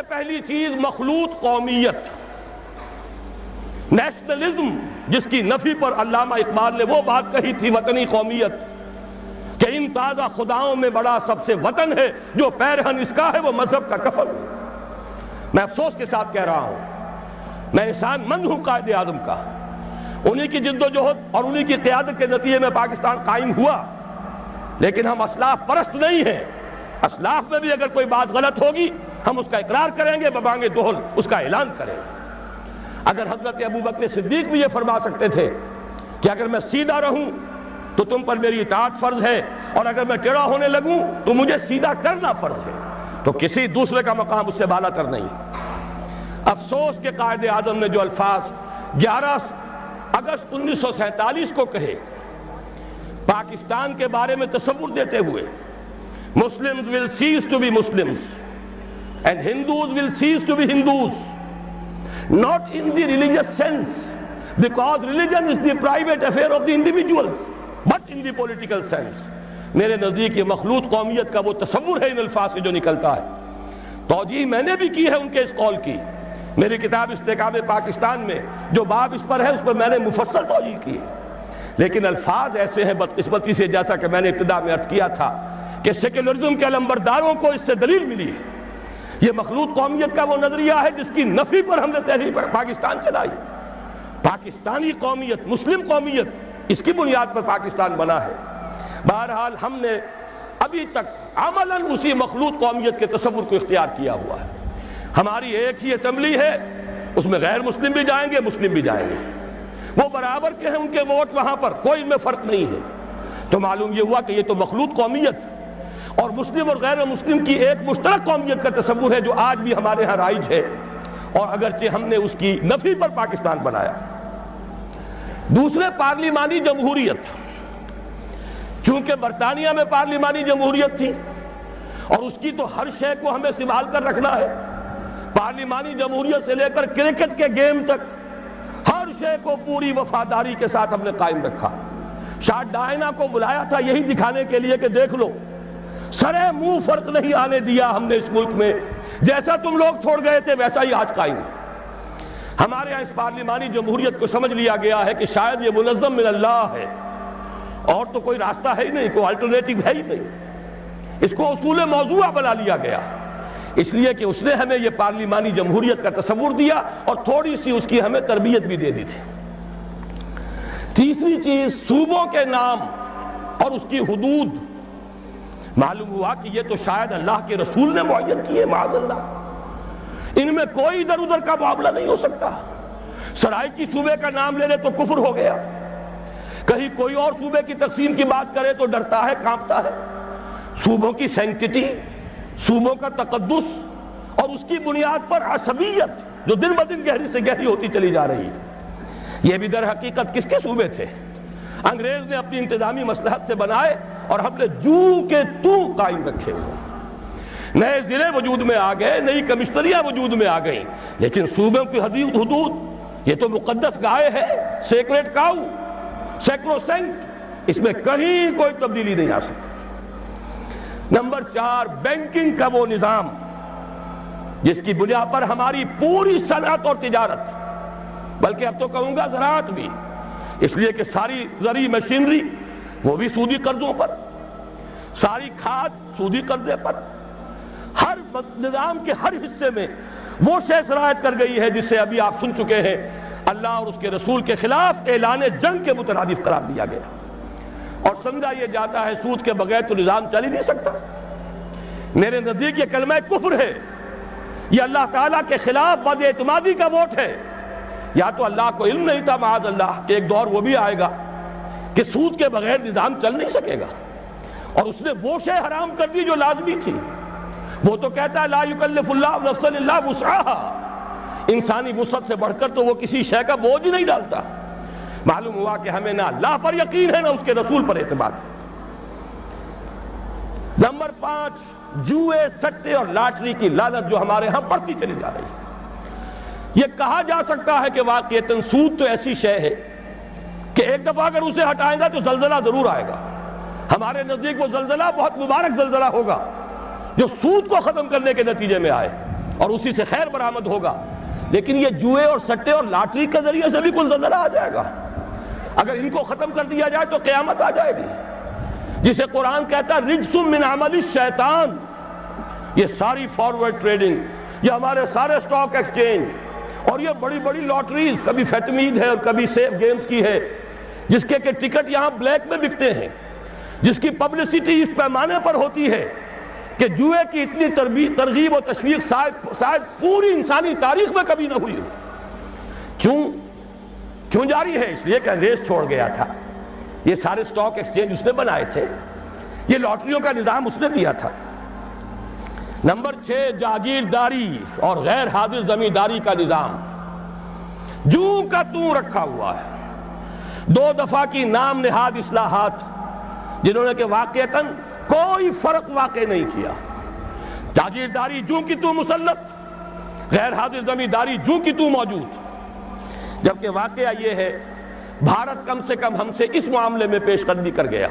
سے پہلی چیز مخلوط قومیت، نیشنلزم، جس کی نفی پر علامہ اقبال نے وہ بات کہی تھی، وطنی قومیت، کہ ان تازہ خداؤں میں بڑا سب سے وطن ہے، جو پیرہن اس کا ہے وہ مذہب کا کفن۔ میں افسوس کے ساتھ کہہ رہا ہوں، میں انسان مند ہوں قائد اعظم کا، انہی کی جد و جہد اور انہی کی قیادت کے نتیجے میں پاکستان قائم ہوا، لیکن ہم اسلاف پرست نہیں ہیں۔ اسلاف میں بھی اگر کوئی بات غلط ہوگی ہم اس کا اقرار کریں گے، ببانگ دہل اس کا اعلان کریں گے۔ اگر حضرت ابوبکر صدیق بھی یہ فرما سکتے تھے کہ اگر میں سیدھا رہوں تو تم پر میری اطاعت فرض ہے، اور اگر میں ٹیڑھا ہونے لگوں تو مجھے سیدھا کرنا فرض ہے، تو کسی دوسرے کا مقام اس سے بالا تر نہیں۔ افسوس کہ قائد اعظم نے جو الفاظ 11 اگست 1947 کو کہے پاکستان کے بارے میں تصور دیتے ہوئے، Muslims will cease to be Muslims and Hindus will cease to be Hindus, not in the religious sense, because religion is the private affair of the individuals, but in the political sense۔ میرے نزدیک یہ مخلوط قومیت کا وہ تصور ہے ان الفاظ سے جو نکلتا ہے۔ توجیہ میں نے بھی کی ہے ان کے اس قول کی، میری کتاب استحکام پاکستان میں جو باب اس پر ہے اس پر میں نے مفصل توجیہ کی ہے، لیکن الفاظ ایسے ہیں بدقسمتی سے، جیسا کہ میں نے ابتدا میں عرض کیا تھا کہ سیکولرزم کے علمبرداروں کو اس سے دلیل ملی ہے۔ یہ مخلوط قومیت کا وہ نظریہ ہے جس کی نفی پر ہم نے تحریک پاکستان چلائی۔ پاکستانی قومیت، مسلم قومیت، اس کی بنیاد پر پاکستان بنا ہے۔ بہرحال ہم نے ابھی تک عملاً اسی مخلوط قومیت کے تصور کو اختیار کیا ہوا ہے۔ ہماری ایک ہی اسمبلی ہے، اس میں غیر مسلم بھی جائیں گے، مسلم بھی جائیں گے، وہ برابر کے ہیں، ان کے ووٹ وہاں پر، کوئی ان میں فرق نہیں ہے۔ تو معلوم یہ ہوا کہ یہ تو مخلوط قومیت اور مسلم اور غیر مسلم کی ایک مشترک قومیت کا تصور ہے جو آج بھی ہمارے ہاں رائج ہے، اور اگرچہ ہم نے اس کی نفی پر پاکستان بنایا۔ دوسرے، پارلیمانی جمہوریت، چونکہ برطانیہ میں پارلیمانی جمہوریت تھی اور اس کی تو ہر شے کو ہمیں سنبھال کر رکھنا ہے، پارلیمانی جمہوریت سے لے کر کرکٹ کے گیم تک ہر شے کو پوری وفاداری کے ساتھ ہم نے قائم رکھا۔ شاہ ڈائنا کو بلایا تھا یہی دکھانے کے لیے کہ دیکھ لو، سرے منہ فرق نہیں آنے دیا ہم نے اس ملک میں، جیسا تم لوگ چھوڑ گئے تھے ویسا ہی آج قائم ہے۔ ہمارے یہاں اس پارلیمانی جمہوریت کو سمجھ لیا گیا ہے کہ شاید یہ منظم من اللہ ہے، اور تو کوئی راستہ ہے ہی نہیں، کوئی الٹرنیٹو ہے ہی نہیں، اس کو اصول موضوعہ بنا لیا گیا، اس لیے کہ اس نے ہمیں یہ پارلیمانی جمہوریت کا تصور دیا اور تھوڑی سی اس کی ہمیں تربیت بھی دے دی تھی۔ تیسری چیز، صوبوں کے نام اور اس کی حدود، معلوم ہوا کہ یہ تو شاید اللہ کے رسول نے معین کیے، معاذ اللہ، ان میں کوئی ادھر ادھر کا معاملہ نہیں ہو سکتا۔ سرائیکی صوبے کا نام لے لے تو کفر ہو گیا، کہیں کوئی اور صوبے کی تقسیم کی بات کرے تو ڈرتا ہے، کانپتا ہے۔ صوبوں کی سینکٹیٹی، صوبوں کا تقدس اور اس کی بنیاد پر عصبیت جو دن بدن گہری سے گہری ہوتی چلی جا رہی ہے، یہ بھی در حقیقت کس کے صوبے تھے؟ انگریز نے اپنی انتظامی مصلحت سے بنائے اور ہم نے جو کے تو قائم رکھے ہوئے۔ نئے ضلع وجود میں آ گئے، نئی کمشنریاں وجود میں آ گئیں، لیکن صوبوں کی حدود یہ تو مقدس گائے ہے، سیکریٹ کاؤ، سیکروسینکٹ، اس میں کہیں کوئی تبدیلی نہیں آ سکتی۔ نمبر 4، بینکنگ کا وہ نظام جس کی بنیاد پر ہماری پوری صنعت اور تجارت، بلکہ اب تو کہوں گا زراعت بھی، اس لیے کہ ساری زرعی مشینری وہ بھی سودی قرضوں پر، ساری کھاد سودی قرضے پر، ہر نظام کے ہر حصے میں وہ شے شرائط کر گئی ہے جس سے ابھی آپ سن چکے ہیں اللہ اور اس کے رسول کے خلاف اعلان جنگ کے مترادف قرار دیا گیا، اور سمجھا یہ جاتا ہے سود کے بغیر تو نظام چل ہی نہیں سکتا۔ میرے نزدیک یہ کلمہ کفر ہے، یہ اللہ تعالیٰ کے خلاف بد اعتمادی کا ووٹ ہے۔ یا تو اللہ کو علم نہیں تھا معاذ اللہ کہ ایک دور وہ بھی آئے گا کہ سود کے بغیر نظام چل نہیں سکے گا، اور اس نے وہ شے حرام کر دی جو لازمی تھی۔ وہ تو کہتا ہے لا یکلف اللہ نفسا الا وسعها، انسانی وسعت سے بڑھ کر تو وہ کسی شے کا بوجھ نہیں ڈالتا۔ معلوم ہوا کہ ہمیں نہ اللہ پر یقین ہے نہ اس کے رسول پر اعتماد ہے۔ نمبر 5، جوئے، سٹے اور لاٹری کی لعنت جو ہمارے ہاں بڑھتی چلی جا رہی ہے۔ یہ کہا جا سکتا ہے کہ واقعتاً سود تو ایسی شے ہے کہ ایک دفعہ اگر اسے ہٹائیں گا تو زلزلہ ضرور آئے گا۔ ہمارے نزدیک وہ زلزلہ بہت مبارک زلزلہ ہوگا جو سود کو ختم کرنے کے نتیجے میں آئے، اور اور اسی سے خیر برآمد ہوگا، لیکن یہ جوئے اور سٹے اور لاٹری کے ذریعے سے بھی کوئی زلزلہ آ جائے گا۔ اگر ان کو ختم کر دیا جائے تو قیامت آ جائے گی، جسے قرآن کہتا ہے رجس من عمل الشیطان۔ یہ ساری فارورڈ ٹریڈنگ، یہ ہمارے سارے سٹاک ایکسچینج اور یہ بڑی بڑی لاٹریز، کبھی فیٹمید ہے اور کبھی سیف گیمز کی ہے، جس کے کہ ٹکٹ یہاں بلیک میں بکتے ہیں، جس کی پبلسٹی اس پیمانے پر ہوتی ہے کہ جوئے کی اتنی ترغیب و تشویق شاید پوری انسانی تاریخ میں کبھی نہ ہوئی ہو۔ کیوں جاری ہے؟ اس لیے کہ انگریز چھوڑ گیا تھا۔ یہ سارے سٹاک ایکسچینج اس نے بنائے تھے، یہ لاٹریوں کا نظام اس نے دیا تھا۔ نمبر 6، جاگیرداری اور غیر حاضر زمینداری کا نظام جوں کا توں رکھا ہوا ہے۔ 2 دفعہ کی نام نہاد اصلاحات جنہوں نے کہ واقعتاً کوئی فرق واقع نہیں کیا۔ جاگیرداری جوں کی توں مسلط، غیر حاضر زمینداری جوں کی توں موجود، جبکہ واقعہ یہ ہے بھارت کم سے کم ہم سے اس معاملے میں پیش قدمی کر گیا۔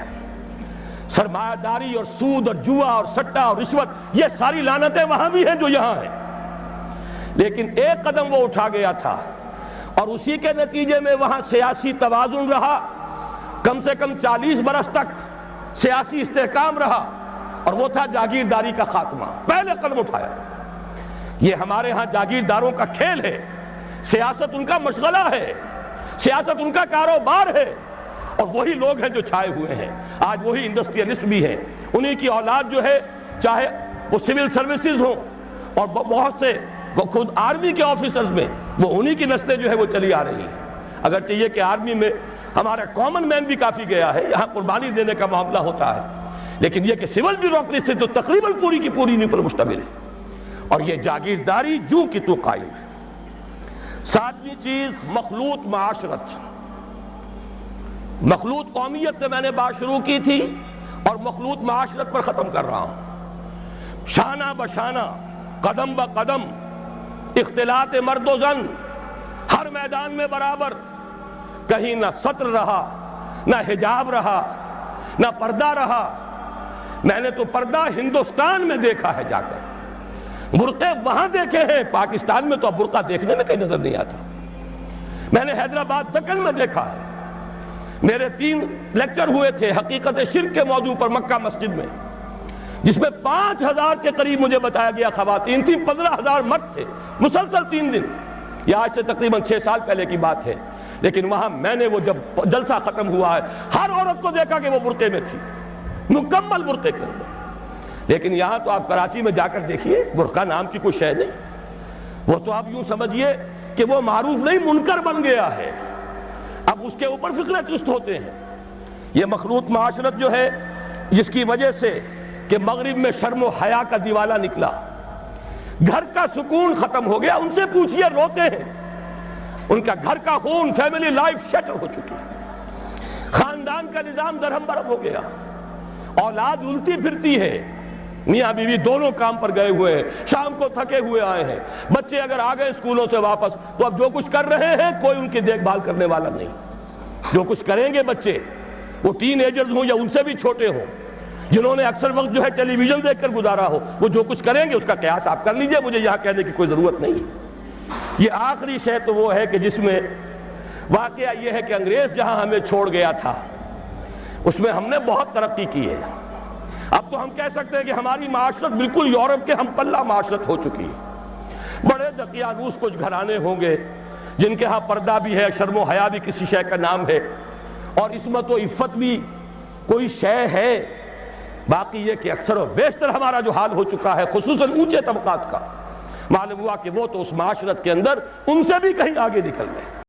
سرمایہ داری اور سود اور جوا اور سٹا اور رشوت، یہ ساری لعنتیں وہاں بھی ہیں جو یہاں ہیں، لیکن ایک قدم وہ اٹھا گیا تھا اور اسی کے نتیجے میں وہاں سیاسی توازن رہا، کم سے کم 40 برس تک سیاسی استحکام رہا، اور وہ تھا جاگیرداری کا خاتمہ۔ پہلے قدم اٹھایا۔ یہ ہمارے ہاں جاگیرداروں کا کھیل ہے، سیاست ان کا مشغلہ ہے، سیاست ان کا کاروبار ہے، اور وہی لوگ ہیں جو چھائے ہوئے ہیں۔ آج وہی انڈسٹریلسٹ بھی ہیں، انہی کی اولاد جو ہے، چاہے وہ سول سروسز ہوں اور بہت سے خود آرمی کے آفیسرز میں، وہ انہی کی نسلیں جو ہے وہ چلی آ رہی ہیں۔ اگر چاہیے کہ آرمی میں ہمارا کامن مین بھی کافی گیا ہے، یہاں قربانی دینے کا معاملہ ہوتا ہے، لیکن یہ کہ سول بیوروکریسی تو تقریباً پوری کی پوری انہی پر مشتمل ہے، اور یہ جاگیرداری جوں کی تو قائم ہے۔ 7ویں چیز، مخلوط معاشرت۔ مخلوط قومیت سے میں نے بات شروع کی تھی اور مخلوط معاشرت پر ختم کر رہا ہوں۔ شانہ بشانہ، قدم بقدم، اختلاط مرد و زن، ہر میدان میں برابر، کہیں نہ سطر رہا، نہ حجاب رہا، نہ پردہ رہا۔ میں نے تو پردہ ہندوستان میں دیکھا ہے جا کر، برقعے وہاں دیکھے ہیں، پاکستان میں تو اب برقع دیکھنے میں کہیں نظر نہیں آتا۔ میں نے حیدرآباد دکن میں دیکھا ہے، میرے 3 لیکچر ہوئے تھے حقیقت شرک کے موضوع پر مکہ مسجد میں، جس میں 5000 کے قریب مجھے بتایا گیا خواتین تھیں، 15000 مرد تھے، مسلسل 3 دن۔ یہ آج سے تقریباً 6 سال پہلے کی بات ہے، لیکن وہاں میں نے وہ جب جلسہ ختم ہوا ہے، ہر عورت کو دیکھا کہ وہ برقعے میں تھی، مکمل برقعے کے اندر۔ لیکن یہاں تو آپ کراچی میں جا کر دیکھیے، برقع نام کی کوئی شے نہیں، وہ تو آپ یوں سمجھیے کہ وہ معروف نہیں منکر بن گیا ہے، اب اس کے اوپر فکرے چست ہوتے ہیں۔ یہ مخلوط معاشرت جو ہے، جس کی وجہ سے کہ مغرب میں شرم و حیا کا دیوالہ نکلا، گھر کا سکون ختم ہو گیا۔ ان سے پوچھئے، روتے ہیں، ان کا گھر کا خون، فیملی لائف شٹر ہو چکی ہے، خاندان کا نظام درہم برہم ہو گیا، اولاد الٹی پھرتی ہے، میاں بیوی دونوں کام پر گئے ہوئے ہیں، شام کو تھکے ہوئے آئے ہیں، بچے اگر آ گئے اسکولوں سے واپس تو اب جو کچھ کر رہے ہیں کوئی ان کی دیکھ بھال کرنے والا نہیں۔ جو کچھ کریں گے بچے، وہ ٹین ایجرز ہوں یا ان سے بھی چھوٹے ہوں، جنہوں نے اکثر وقت جو ہے ٹیلی ویژن دیکھ کر گزارا ہو، وہ جو کچھ کریں گے اس کا قیاس آپ کر لیجئے، مجھے یہاں کہنے کی کوئی ضرورت نہیں۔ یہ آخری شے تو وہ ہے کہ جس میں واقعہ یہ ہے کہ انگریز جہاں ہمیں چھوڑ گیا تھا، اس میں ہم نے بہت ترقی کی ہے۔ اب تو ہم کہہ سکتے ہیں کہ ہماری معاشرت بالکل یورپ کے ہم پلہ معاشرت ہو چکی ہے۔ بڑے دقیانوس کچھ گھرانے ہوں گے جن کے ہاں پردہ بھی ہے، شرم و حیا بھی کسی شے کا نام ہے، اور عصمت و عفت بھی کوئی شے ہے۔ باقی یہ کہ اکثر و بیشتر ہمارا جو حال ہو چکا ہے، خصوصاً اونچے طبقات کا، معلوم ہوا کہ وہ تو اس معاشرت کے اندر ان سے بھی کہیں آگے نکل گئے۔